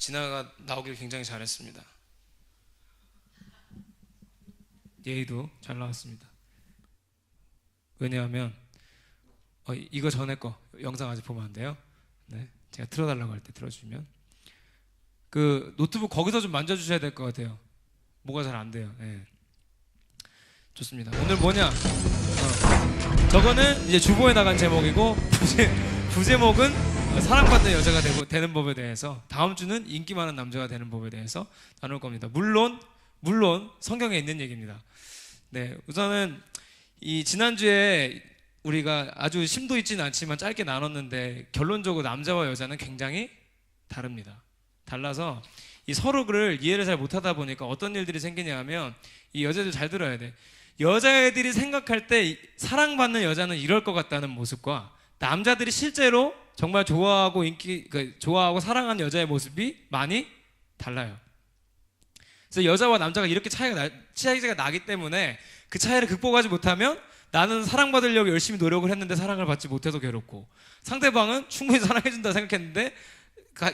진아가 나오길 굉장히 잘했습니다. 예의도 잘 나왔습니다. 왜냐하면 이거 전에 거 영상 아직 보면 안 돼요. 네, 제가 틀어달라고 할 때 틀어주면 그 노트북 거기서 좀 만져주셔야 될 것 같아요. 뭐가 잘 안 돼요. 네. 좋습니다. 오늘 뭐냐? 저거는 이제 주보에 나간 제목이고 부제목은 사랑받는 여자가 되는 법에 대해서, 다음 주는 인기 많은 남자가 되는 법에 대해서 나눌 겁니다. 물론 성경에 있는 얘기입니다. 네, 우선은 이 지난주에 우리가 아주 심도 있지는 않지만 짧게 나눴는데 결론적으로 남자와 여자는 굉장히 다릅니다. 달라서 이 서로를 이해를 잘 못하다 보니까 어떤 일들이 생기냐 하면, 이 여자들 잘 들어야 돼. 여자애들이 생각할 때 사랑받는 여자는 이럴 것 같다는 모습과 남자들이 실제로 정말 좋아하고 좋아하고 사랑하는 여자의 모습이 많이 달라요. 그래서 여자와 남자가 이렇게 차이가 나기 때문에 그 차이를 극복하지 못하면 나는 사랑받으려고 열심히 노력을 했는데 사랑을 받지 못해서 괴롭고, 상대방은 충분히 사랑해준다 생각했는데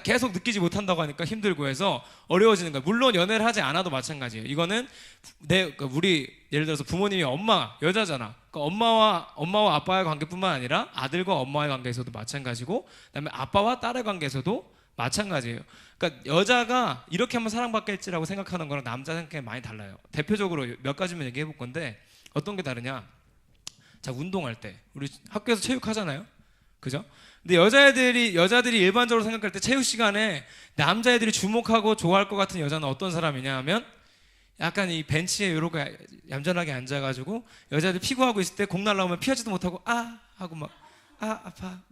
계속 느끼지 못한다고 하니까 힘들고 해서 어려워지는 거예요. 물론 연애를 하지 않아도 마찬가지예요. 이거는 우리 예를 들어서 부모님이 여자잖아. 그러니까 엄마와 아빠의 관계뿐만 아니라 아들과 엄마의 관계에서도 마찬가지고, 그다음에 아빠와 딸의 관계에서도 마찬가지예요. 그러니까 여자가 이렇게 하면 사랑받겠지라고 생각하는 거랑 남자 생각이 많이 달라요. 대표적으로 몇 가지만 얘기해 볼 건데, 어떤 게 다르냐? 자, 운동할 때 우리 학교에서 체육하잖아요. 그죠? 근데 여자들이 일반적으로 생각할 때 체육 시간에 남자애들이 주목하고 좋아할 것 같은 여자는 어떤 사람이냐 하면, 약간 이 벤치에 이렇게 얌전하게 앉아가지고 여자들 피구하고 있을 때 공 날라오면 피하지도 못하고 하고 막 아파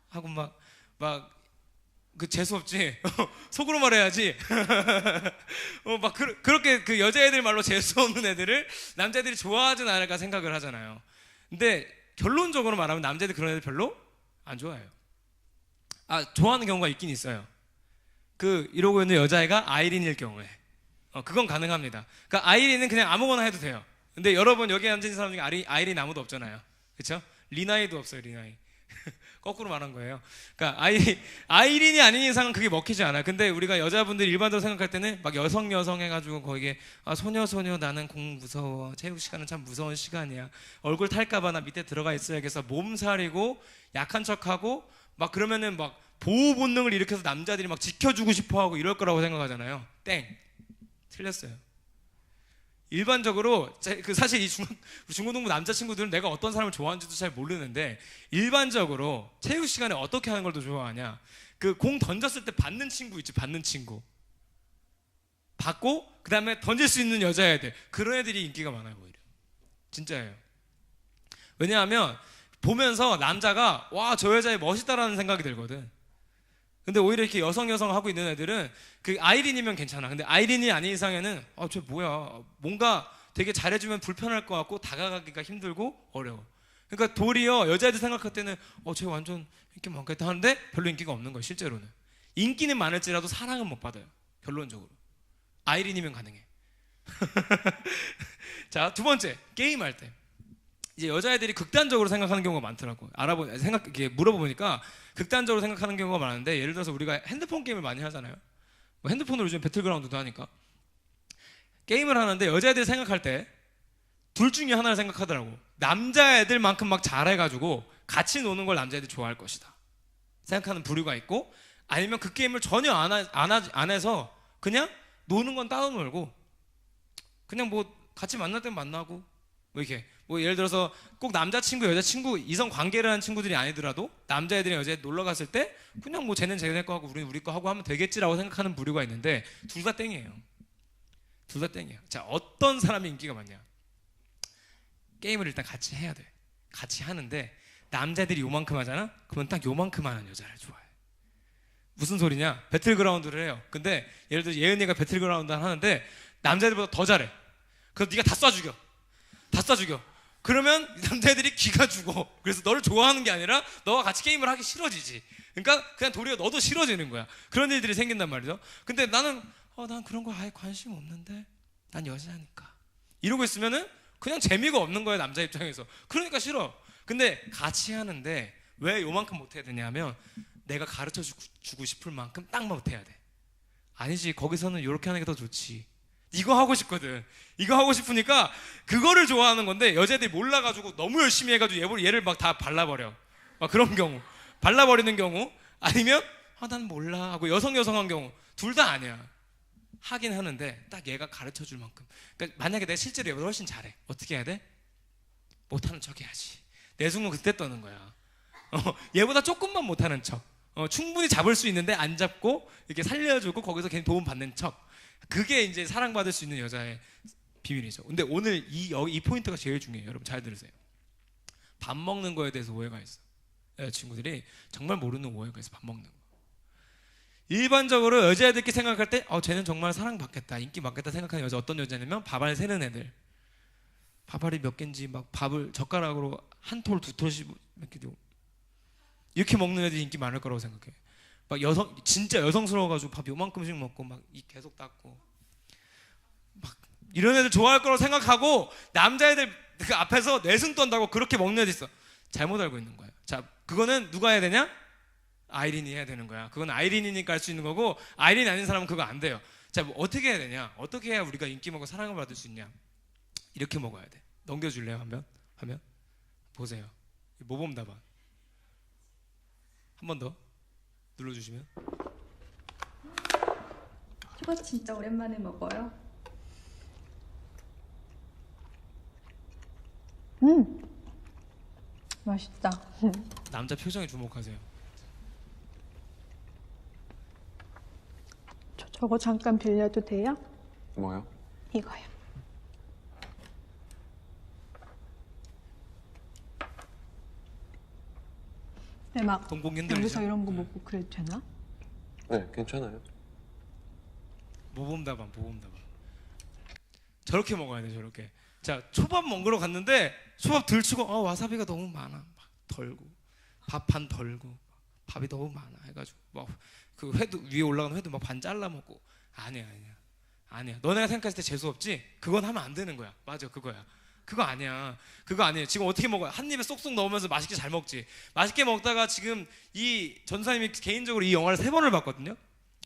하고 막 그 재수없지. 속으로 말해야지. 막 그렇게 그 여자애들 말로 재수없는 애들을 남자애들이 좋아하진 않을까 생각을 하잖아요. 근데 결론적으로 말하면 남자애들 그런 애들 별로 안 좋아해요. 좋아하는 경우가 있긴 있어요. 이러고 있는 여자애가 아이린일 경우에 그건 가능합니다. 그러니까 아이린은 그냥 아무거나 해도 돼요. 근데 여러분 여기 앉은 사람 중에 아이린 아무도 없잖아요. 그렇죠? 리나이도 없어요. 리나이. 거꾸로 말한 거예요. 그러니까 아이린이 아닌 이상은 그게 먹히지 않아요. 근데 우리가 여자분들이 일반적으로 생각할 때는 막 여성 해가지고 거기에 소녀 나는 공 무서워, 체육 시간은 참 무서운 시간이야, 얼굴 탈까봐 나 밑에 들어가 있어야겠어, 몸살이고 약한 척하고 막 그러면은 막 보호 본능을 일으켜서 남자들이 막 지켜주고 싶어하고 이럴 거라고 생각하잖아요. 땡, 틀렸어요. 일반적으로 사실 이 중고등부 남자친구들은 내가 어떤 사람을 좋아하는지도 잘 모르는데, 일반적으로 체육 시간에 어떻게 하는 걸 더 좋아하냐, 그 공 던졌을 때 받는 친구 있지. 받는 친구 받고 그 다음에 던질 수 있는 여자애들, 그런 애들이 인기가 많아요. 오히려 진짜예요. 왜냐하면 보면서 남자가 와, 저 여자애 멋있다라는 생각이 들거든. 근데 오히려 이렇게 여성 하고 있는 애들은, 그 아이린이면 괜찮아. 근데 아이린이 아닌 이상에는 쟤 뭐야, 뭔가 되게 잘해주면 불편할 것 같고 다가가기가 힘들고 어려워. 그러니까 도리어 여자애들 생각할 때는 쟤 완전 인기 많겠다 하는데 별로 인기가 없는 거야. 실제로는 인기는 많을지라도 사랑은 못 받아요. 결론적으로 아이린이면 가능해. 자, 두 번째, 게임할 때 이제 여자애들이 극단적으로 생각하는 경우가 많더라고. 이렇게 물어보니까 극단적으로 생각하는 경우가 많은데, 예를 들어서 우리가 핸드폰 게임을 많이 하잖아요. 뭐 핸드폰으로 요즘 배틀그라운드도 하니까 게임을 하는데, 여자애들이 생각할 때 둘 중에 하나를 생각하더라고. 남자애들만큼 막 잘해가지고 같이 노는 걸 남자애들이 좋아할 것이다 생각하는 부류가 있고, 아니면 그 게임을 전혀 안 해서 그냥 노는 건 따로 놀고 그냥 뭐 같이 만날 땐 만나고 뭐 이렇게, 뭐 예를 들어서 꼭 남자친구 여자친구 이성 관계를 하는 친구들이 아니더라도 남자애들이 여자애 놀러 갔을 때 그냥 뭐 쟤는 쟤네 거 하고 우리는 우리 거 하고 하면 되겠지라고 생각하는 부류가 있는데, 둘 다 땡이에요. 둘 다 땡이에요. 자, 어떤 사람이 인기가 많냐? 게임을 일단 같이 해야 돼. 같이 하는데 남자들이 요만큼 하잖아? 그러면 딱 요만큼 하는 여자를 좋아해. 무슨 소리냐? 배틀그라운드를 해요. 근데 예를 들어 예은이가 배틀그라운드 하는데 남자들보다 더 잘해. 그래서 네가 다 쏴 죽여. 그러면 남자애들이 기가 죽어. 그래서 너를 좋아하는 게 아니라 너와 같이 게임을 하기 싫어지지. 그러니까 그냥 도리어 너도 싫어지는 거야. 그런 일들이 생긴단 말이죠. 근데 나는 난 그런 거 아예 관심 없는데, 난 여자니까 이러고 있으면은 그냥 재미가 없는 거예요, 남자 입장에서. 그러니까 싫어. 근데 같이 하는데 왜 요만큼 못해야 되냐면, 내가 가르쳐 주고 싶을 만큼 딱 못해야 돼. 아니지, 거기서는 이렇게 하는 게 더 좋지. 이거 하고 싶거든. 이거 하고 싶으니까 그거를 좋아하는 건데, 여자애들이 몰라가지고 너무 열심히 해가지고 얘를 막 다 발라버려. 막 그런 경우, 발라버리는 경우, 아니면 난 몰라 하고 여성한 경우, 둘 다 아니야. 하긴 하는데 딱 얘가 가르쳐줄 만큼. 그러니까 만약에 내가 실제로 얘보다 훨씬 잘해, 어떻게 해야 돼? 못하는 척 해야지. 내 숨은 그때 떠는 거야. 얘보다 조금만 못하는 척. 충분히 잡을 수 있는데 안 잡고 이렇게 살려주고 거기서 괜히 도움 받는 척. 그게 이제 사랑받을 수 있는 여자의 비밀이죠. 근데 오늘 이 포인트가 제일 중요해요. 여러분 잘 들으세요. 밥 먹는 거에 대해서 오해가 있어. 여자친구들이 정말 모르는 오해가 있어. 밥 먹는 거. 일반적으로 여자애들끼리 생각할 때 쟤는 정말 사랑받겠다, 인기 받겠다 생각하는 여자, 어떤 여자냐면 밥알 세는 애들. 밥알이 몇 개인지 막 밥을 젓가락으로 한 톨, 두 톨씩 몇 개 되고 이렇게 먹는 애들이 인기 많을 거라고 생각해. 막 진짜 여성스러워가지고 밥 요만큼씩 먹고 막 입 계속 닦고 막 이런 애들 좋아할 거라고 생각하고, 남자애들 그 앞에서 내숭 떤다고 그렇게 먹는 애들 있어. 잘못 알고 있는 거야. 자, 그거는 누가 해야 되냐? 아이린이 해야 되는 거야. 그건 아이린이니까 할 수 있는 거고, 아이린이 아닌 사람은 그거 안 돼요. 자, 뭐 어떻게 해야 되냐? 어떻게 해야 우리가 인기 먹고 사랑을 받을 수 있냐? 이렇게 먹어야 돼. 넘겨줄래요? 하면 보세요. 모범 답안 한 번 더 눌러주시면. 초밥 진짜 오랜만에 먹어요. 맛있다. 남자 표정에 주목하세요. 저거 잠깐 빌려도 돼요? 뭐요? 이거요. 네, 막 동공 흔들리죠? 여기서 이런 거 먹고 그래도 되나? 네, 괜찮아요. 모범 답안. 저렇게 먹어야 돼, 저렇게. 자, 초밥 먹으러 갔는데 초밥 들치고 와사비가 너무 많아. 막 덜고 밥 반 덜고 밥이 너무 많아 해가지고 막 그 회도 위에 올라가는 회도 막 반 잘라 먹고. 아니야. 너네가 생각했을 때 재수 없지? 그건 하면 안 되는 거야. 맞아, 그거야. 그거 아니야. 그거 아니에요. 지금 어떻게 먹어요? 한 입에 쏙쏙 넣으면서 맛있게 잘 먹지. 맛있게 먹다가 지금 이 전사님이 개인적으로 이 영화를 3번을 봤거든요.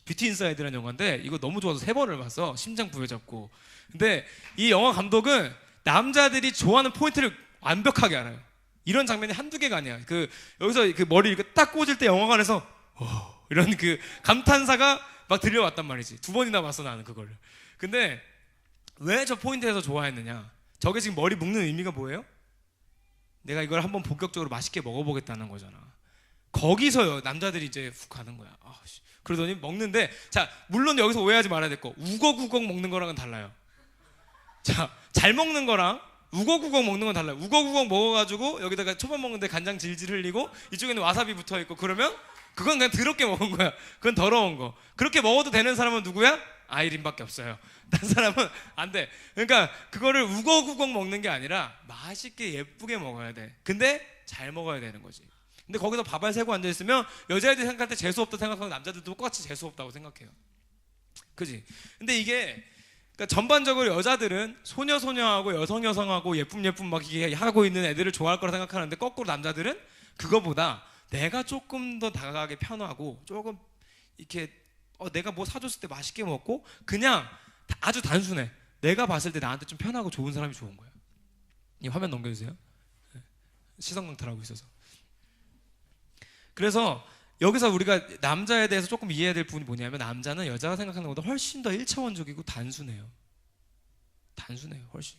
뷰티 인사이드라는 영화인데 이거 너무 좋아서 3번을 봤어. 심장 부여잡고. 근데 이 영화 감독은 남자들이 좋아하는 포인트를 완벽하게 알아요. 이런 장면이 한두 개가 아니야. 여기서 그 머리 이렇게 딱 꽂을 때 영화관에서 이런 그 감탄사가 막 들려왔단 말이지. 2번이나 봤어 나는 그거를. 근데 왜 저 포인트에서 좋아했느냐? 저게 지금 머리 묶는 의미가 뭐예요? 내가 이걸 한번 본격적으로 맛있게 먹어보겠다는 거잖아. 거기서요 남자들이 이제 훅 가는 거야. 그러더니 먹는데, 자, 물론 여기서 오해하지 말아야 될 거, 우거구걱 먹는 거랑은 달라요. 자, 잘 먹는 거랑 우거구걱 먹는 건 달라요. 우거구걱 먹어가지고 여기다가 초밥 먹는데 간장 질질 흘리고 이쪽에는 와사비 붙어있고, 그러면 그건 그냥 더럽게 먹은 거야. 그건 더러운 거. 그렇게 먹어도 되는 사람은 누구야? 아이린밖에 없어요. 다른 사람은 안 돼. 그러니까 그거를 우거구걱 먹는 게 아니라 맛있게 예쁘게 먹어야 돼. 근데 잘 먹어야 되는 거지. 근데 거기서 밥알 세고 앉아있으면 여자애들이 생각할 때 재수없다 생각하고 남자들도 똑같이 재수없다고 생각해요. 그지? 근데 이게 그러니까 전반적으로 여자들은 소녀하고 여성하고 예쁨 막 이렇게 하고 있는 애들을 좋아할 거라 생각하는데, 거꾸로 남자들은 그거보다 내가 조금 더 다가가기 편하고 조금 이렇게 내가 뭐 사줬을 때 맛있게 먹고, 그냥 아주 단순해. 내가 봤을 때 나한테 좀 편하고 좋은 사람이 좋은 거야. 이 화면 넘겨주세요. 시선 강탈하고 있어서. 그래서 여기서 우리가 남자에 대해서 조금 이해해야 될 부분이 뭐냐면, 남자는 여자가 생각하는 것보다 훨씬 더 1차원적이고 단순해요. 훨씬.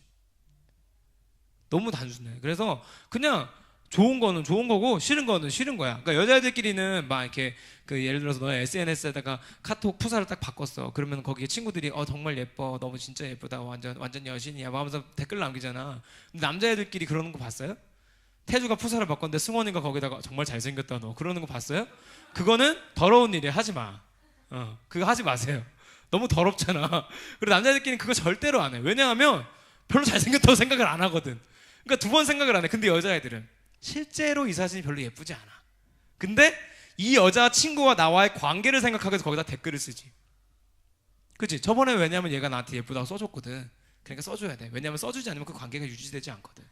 너무 단순해. 그래서 그냥 좋은 거는 좋은 거고 싫은 거는 싫은 거야. 그러니까 여자애들끼리는 막 이렇게 예를 들어서 너 SNS에다가 카톡 푸사를 딱 바꿨어. 그러면 거기에 친구들이 정말 예뻐, 너무 진짜 예쁘다, 완전 여신이야 뭐 하면서 댓글 남기잖아. 근데 남자애들끼리 그러는 거 봤어요? 태주가 푸사를 바꿨는데 승원이가 거기다가 정말 잘생겼다 너, 그러는 거 봤어요? 그거는 더러운 일이야. 하지 마. 그거 하지 마세요. 너무 더럽잖아. 그리고 남자들끼리는 그거 절대로 안 해. 왜냐하면 별로 잘생겼다고 생각을 안 하거든. 그러니까 2번 생각을 안 해. 근데 여자애들은 실제로 이 사진이 별로 예쁘지 않아. 근데 이 여자 친구와 나와의 관계를 생각하기 위해서 거기다 댓글을 쓰지. 그치? 저번에 왜냐면 얘가 나한테 예쁘다고 써줬거든. 그러니까 써줘야 돼. 왜냐면 써주지 않으면 그 관계가 유지되지 않거든.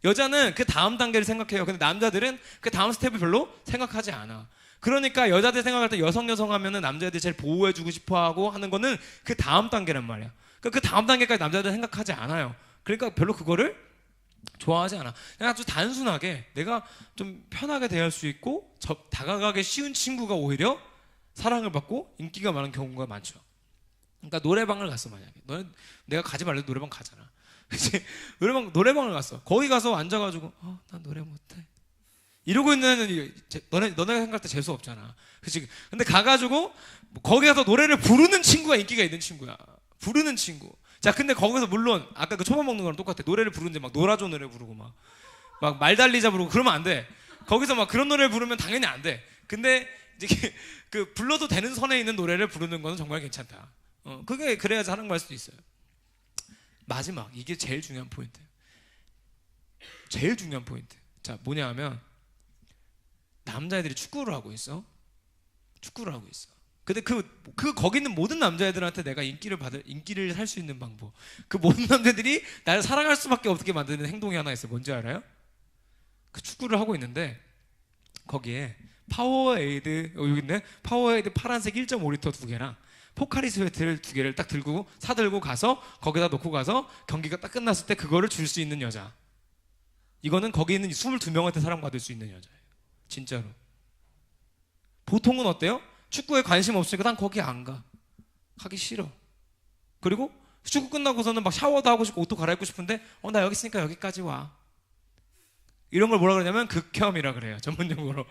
여자는 그 다음 단계를 생각해요. 근데 남자들은 그 다음 스텝을 별로 생각하지 않아. 그러니까 여자들 생각할 때 여성 하면은 남자애들이 제일 보호해주고 싶어하고 하는 거는 그 다음 단계란 말이야. 그러니까 그 다음 단계까지 남자들 생각하지 않아요. 그러니까 별로 그거를 좋아하지 않아. 그냥 아주 단순하게 내가 좀 편하게 대할 수 있고 다가가기 쉬운 친구가 오히려 사랑을 받고 인기가 많은 경우가 많죠. 그러니까 노래방을 갔어 만약에. 너는 내가 가지 말래도 노래방 가잖아. 그치? 노래방을 갔어. 거기 가서 앉아가지고 난 노래 못해. 이러고 있는 너네가 생각할 때 재수 없잖아. 그치? 근데 가가지고 거기 가서 노래를 부르는 친구가 인기가 있는 친구야. 부르는 친구. 자, 근데 거기서 물론 아까 그 초밥 먹는 거랑 똑같아. 노래를 부르는데 막 놀아줘 노래 부르고 막 말 달리자 부르고 그러면 안 돼. 거기서 막 그런 노래를 부르면 당연히 안 돼. 근데 이제 그 불러도 되는 선에 있는 노래를 부르는 거는 정말 괜찮다. 그게 그래야 사랑받을 수도 있어요. 마지막 이게 제일 중요한 포인트. 제일 중요한 포인트. 자, 뭐냐 하면 남자애들이 축구를 하고 있어. 축구를 하고 있어. 근데 거기 있는 모든 남자애들한테 내가 인기를 살 수 있는 방법. 그 모든 남자들이 나를 사랑할 수밖에 없게 만드는 행동이 하나 있어. 뭔지 알아요? 그 축구를 하고 있는데 거기에 파워에이드 여기 있네. 파워에이드 파란색 1.5리터 2개랑 포카리 스웨트를 2개를 딱 사들고 가서 거기다 놓고 가서 경기가 딱 끝났을 때 그거를 줄 수 있는 여자. 이거는 거기 있는 22명한테 사랑받을 수 있는 여자예요. 진짜로. 보통은 어때요? 축구에 관심 없으니까 난 거기 안 가. 가기 싫어. 그리고 축구 끝나고서는 막 샤워도 하고 싶고 옷도 갈아입고 싶은데 나 여기 있으니까 여기까지 와. 이런 걸 뭐라 그러냐면 극혐이라 그래요. 전문용어로.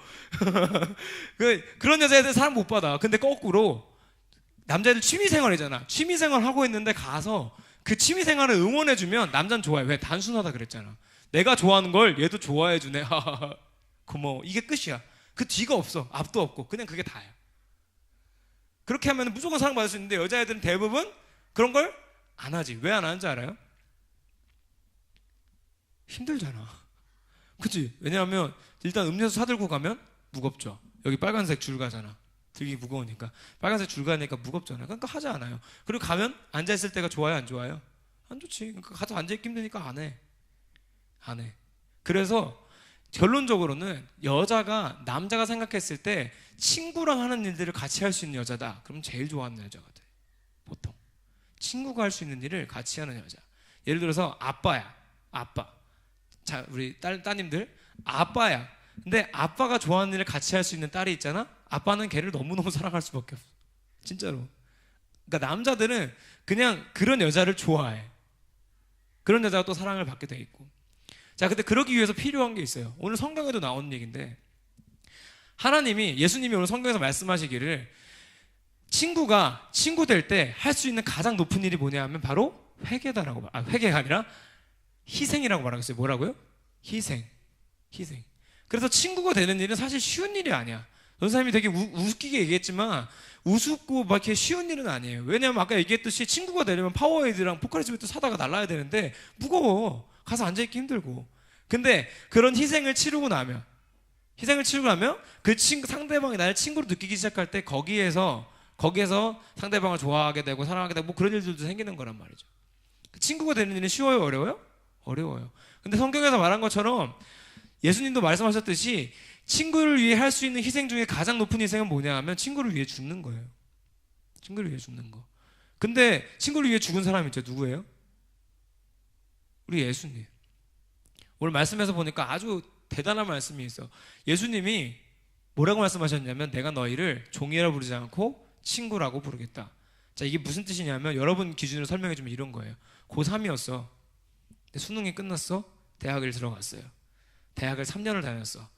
그런 여자애들 사람 못 받아. 근데 거꾸로 남자애들 취미생활이잖아. 취미생활 하고 있는데 가서 그 취미생활을 응원해주면 남자는 좋아해. 왜? 단순하다 그랬잖아. 내가 좋아하는 걸 얘도 좋아해주네. 고마워. 이게 끝이야. 그 뒤가 없어. 앞도 없고. 그냥 그게 다야. 그렇게 하면 무조건 사랑받을 수 있는데 여자애들은 대부분 그런 걸 안 하지. 왜 안 하는지 알아요? 힘들잖아. 그치? 왜냐하면 일단 음료수 사들고 가면 무겁죠. 여기 빨간색 줄 가잖아. 들기 무거우니까. 빨간색 줄 가니까 무겁잖아. 그러니까 하지 않아요. 그리고 가면 앉아있을 때가 좋아요? 안 좋아요? 안 좋지. 그러니까 가서 앉아있기 힘드니까 안 해. 그래서 결론적으로는 여자가 남자가 생각했을 때 친구랑 하는 일들을 같이 할 수 있는 여자다. 그럼 제일 좋아하는 여자가 돼. 보통 친구가 할 수 있는 일을 같이 하는 여자. 예를 들어서 아빠야. 아빠. 자, 우리 따님들 아빠야. 근데 아빠가 좋아하는 일을 같이 할 수 있는 딸이 있잖아. 아빠는 걔를 너무너무 사랑할 수밖에 없어. 진짜로. 그러니까 남자들은 그냥 그런 여자를 좋아해. 그런 여자가 또 사랑을 받게 돼 있고. 자, 근데 그러기 위해서 필요한 게 있어요. 오늘 성경에도 나오는 얘기인데 예수님이 오늘 성경에서 말씀하시기를 친구가 친구 될 때 할 수 있는 가장 높은 일이 뭐냐 하면 바로 회개다라고 회개가 아니라 희생이라고 말하고 있어요. 뭐라고요? 희생. 그래서 친구가 되는 일은 사실 쉬운 일이 아니야. 선생님이 되게 웃기게 얘기했지만 우습고 막 이렇게 쉬운 일은 아니에요. 왜냐하면 아까 얘기했듯이 친구가 되려면 파워에이드랑 포카리 스웨트 사다가 날라야 되는데 무거워. 가서 앉아있기 힘들고. 근데 그런 희생을 치르고 나면 그 상대방이 나를 친구로 느끼기 시작할 때 거기에서 상대방을 좋아하게 되고 사랑하게 되고 뭐 그런 일들도 생기는 거란 말이죠. 친구가 되는 일은 쉬워요? 어려워요? 어려워요. 근데 성경에서 말한 것처럼 예수님도 말씀하셨듯이 친구를 위해 할 수 있는 희생 중에 가장 높은 희생은 뭐냐 하면 친구를 위해 죽는 거예요. 친구를 위해 죽는 거. 근데 친구를 위해 죽은 사람이 있죠. 누구예요? 우리 예수님. 오늘 말씀에서 보니까 아주 대단한 말씀이 있어. 예수님이 뭐라고 말씀하셨냐면 내가 너희를 종이라 부르지 않고 친구라고 부르겠다. 자, 이게 무슨 뜻이냐면 여러분 기준으로 설명해 주면 이런 거예요. 고3이었어. 수능이 끝났어. 대학을 들어갔어요. 대학을 3년을 다녔어.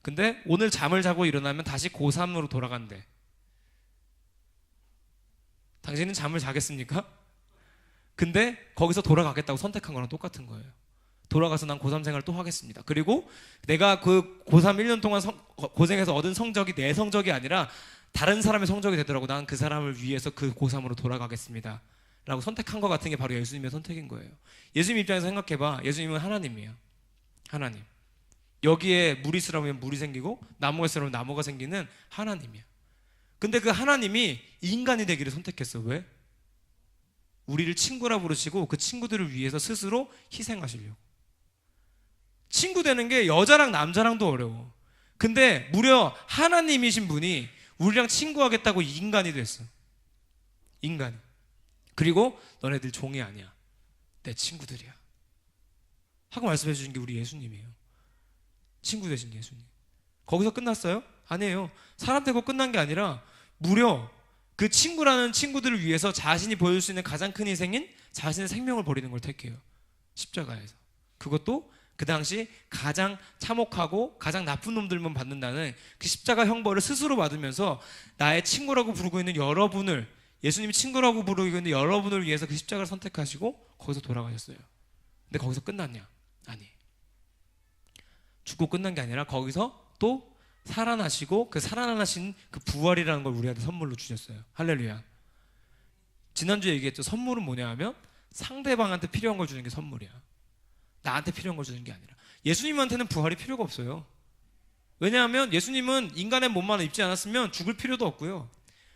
근데 오늘 잠을 자고 일어나면 다시 고3으로 돌아간대. 당신은 잠을 자겠습니까? 근데 거기서 돌아가겠다고 선택한 거랑 똑같은 거예요. 돌아가서 난 고3 생활 또 하겠습니다. 그리고 내가 그 고3 1년 동안 고생해서 얻은 성적이 내 성적이 아니라 다른 사람의 성적이 되더라고. 난 그 사람을 위해서 그 고3으로 돌아가겠습니다 라고 선택한 것 같은 게 바로 예수님의 선택인 거예요. 예수님 입장에서 생각해봐. 예수님은 하나님이에요. 하나님. 여기에 물이 있으라면 물이 생기고 나무가 있으라면 나무가 생기는 하나님이야. 근데 그 하나님이 인간이 되기를 선택했어. 왜? 우리를 친구라 부르시고 그 친구들을 위해서 스스로 희생하시려고. 친구 되는 게 여자랑 남자랑도 어려워. 근데 무려 하나님이신 분이 우리랑 친구하겠다고 인간이 됐어. 인간이. 그리고 너네들 종이 아니야. 내 친구들이야. 하고 말씀해 주신 게 우리 예수님이에요. 친구 되신 예수님. 거기서 끝났어요? 아니에요. 사람 되고 끝난 게 아니라 무려 그 친구라는 친구들을 위해서 자신이 보여줄 수 있는 가장 큰 희생인 자신의 생명을 버리는 걸 택해요. 십자가에서. 그것도 그 당시 가장 참혹하고 가장 나쁜 놈들만 받는다는 그 십자가 형벌을 스스로 받으면서 나의 친구라고 부르고 있는 여러분을, 예수님이 친구라고 부르고 있는 여러분을 위해서 그 십자가를 선택하시고 거기서 돌아가셨어요. 근데 거기서 끝났냐? 아니. 죽고 끝난 게 아니라 거기서 또 살아나시고 그 살아나신 그 부활이라는 걸 우리한테 선물로 주셨어요. 할렐루야. 지난주에 얘기했죠. 선물은 뭐냐 하면 상대방한테 필요한 걸 주는 게 선물이야. 나한테 필요한 걸 주는 게 아니라. 예수님한테는 부활이 필요가 없어요. 왜냐하면 예수님은 인간의 몸만 입지 않았으면 죽을 필요도 없고요.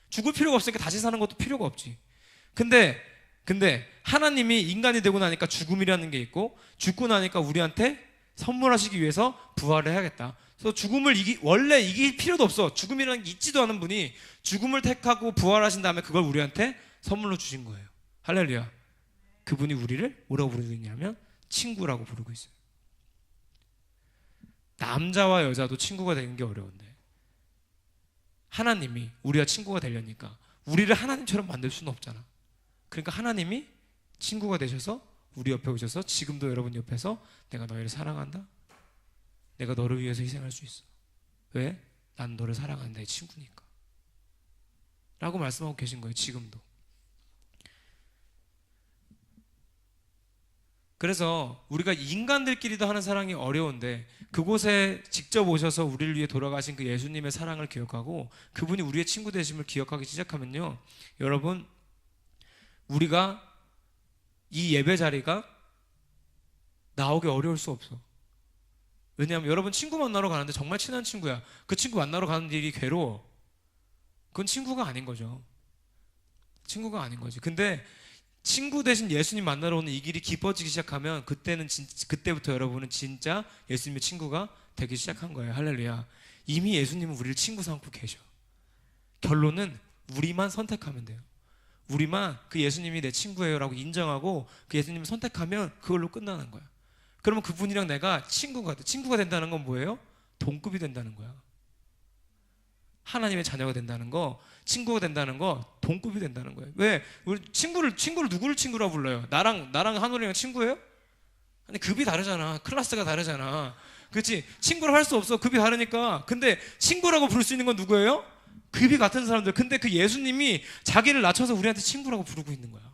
죽을 필요가 없으니까 다시 사는 것도 필요가 없지. 근데 하나님이 인간이 되고 나니까 죽음이라는 게 있고, 죽고 나니까 우리한테 선물하시기 위해서 부활을 해야겠다. 그래서 죽음을 원래 이길 필요도 없어. 죽음이라는 게 있지도 않은 분이 죽음을 택하고 부활하신 다음에 그걸 우리한테 선물로 주신 거예요. 할렐루야. 그분이 우리를 뭐라고 부르고 있냐면 친구라고 부르고 있어요. 남자와 여자도 친구가 되는 게 어려운데 하나님이 우리와 친구가 되려니까 우리를 하나님처럼 만들 수는 없잖아. 그러니까 하나님이 친구가 되셔서 우리 옆에 오셔서 지금도 여러분 옆에서 내가 너희를 사랑한다. 내가 너를 위해서 희생할 수 있어. 왜? 난 너를 사랑하는 내 친구니까. 라고 말씀하고 계신 거예요. 지금도. 그래서 우리가 인간들끼리도 하는 사랑이 어려운데 그곳에 직접 오셔서 우리를 위해 돌아가신 그 예수님의 사랑을 기억하고 그분이 우리의 친구 되심을 기억하기 시작하면요, 여러분, 우리가 이 예배 자리가 나오기 어려울 수 없어. 왜냐하면 여러분 친구 만나러 가는데 정말 친한 친구야. 그 친구 만나러 가는 일이 괴로워. 그건 친구가 아닌 거죠. 친구가 아닌 거지. 근데 친구 대신 예수님 만나러 오는 이 길이 깊어지기 시작하면 그때부터 여러분은 진짜 예수님의 친구가 되기 시작한 거예요. 할렐루야. 이미 예수님은 우리를 친구 삼고 계셔. 결론은 우리만 선택하면 돼요. 우리만 그 예수님이 내 친구예요 라고 인정하고 그 예수님을 선택하면 그걸로 끝나는 거야. 그러면 그분이랑 내가 친구가 된다는 건 뭐예요? 동급이 된다는 거야. 하나님의 자녀가 된다는 거, 친구가 된다는 거, 동급이 된다는 거예요. 왜? 우리 친구를 누구를 친구라고 불러요? 나랑 한우리랑 친구예요? 아니, 급이 다르잖아. 클래스가 다르잖아. 그렇지? 친구를 할 수 없어. 급이 다르니까. 근데 친구라고 부를 수 있는 건 누구예요? 급이 같은 사람들. 근데 그 예수님이 자기를 낮춰서 우리한테 친구라고 부르고 있는 거야.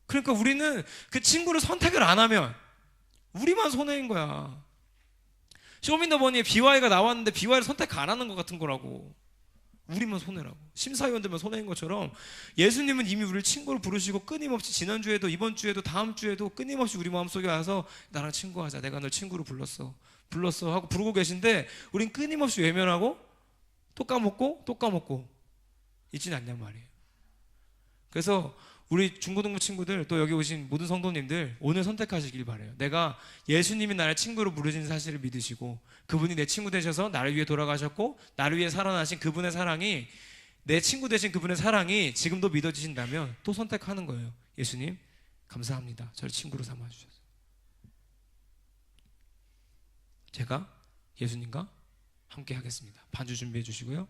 그러니까 우리는 그 친구를 선택을 안 하면 우리만 손해인 거야. 쇼미더머니에 BY가 나왔는데 BY를 선택 안 하는 것 같은 거라고. 우리만 손해라고. 심사위원들만 손해인 것처럼 예수님은 이미 우리를 친구로 부르시고 끊임없이 지난주에도 이번 주에도 다음 주에도 끊임없이 우리 마음속에 와서 나랑 친구하자. 내가 널 친구로 불렀어 하고 부르고 계신데 우린 끊임없이 외면하고 또 까먹고 있진 않냔 말이에요. 그래서 우리 중고등부 친구들 또 여기 오신 모든 성도님들 오늘 선택하시길 바래요. 내가 예수님이 나를 친구로 부르신 사실을 믿으시고 그분이 내 친구 되셔서 나를 위해 돌아가셨고 나를 위해 살아나신 그분의 사랑이, 내 친구 되신 그분의 사랑이 지금도 믿어지신다면 또 선택하는 거예요. 예수님 감사합니다. 저를 친구로 삼아주셔서. 제가 예수님과 함께 하겠습니다. 반주 준비해 주시고요.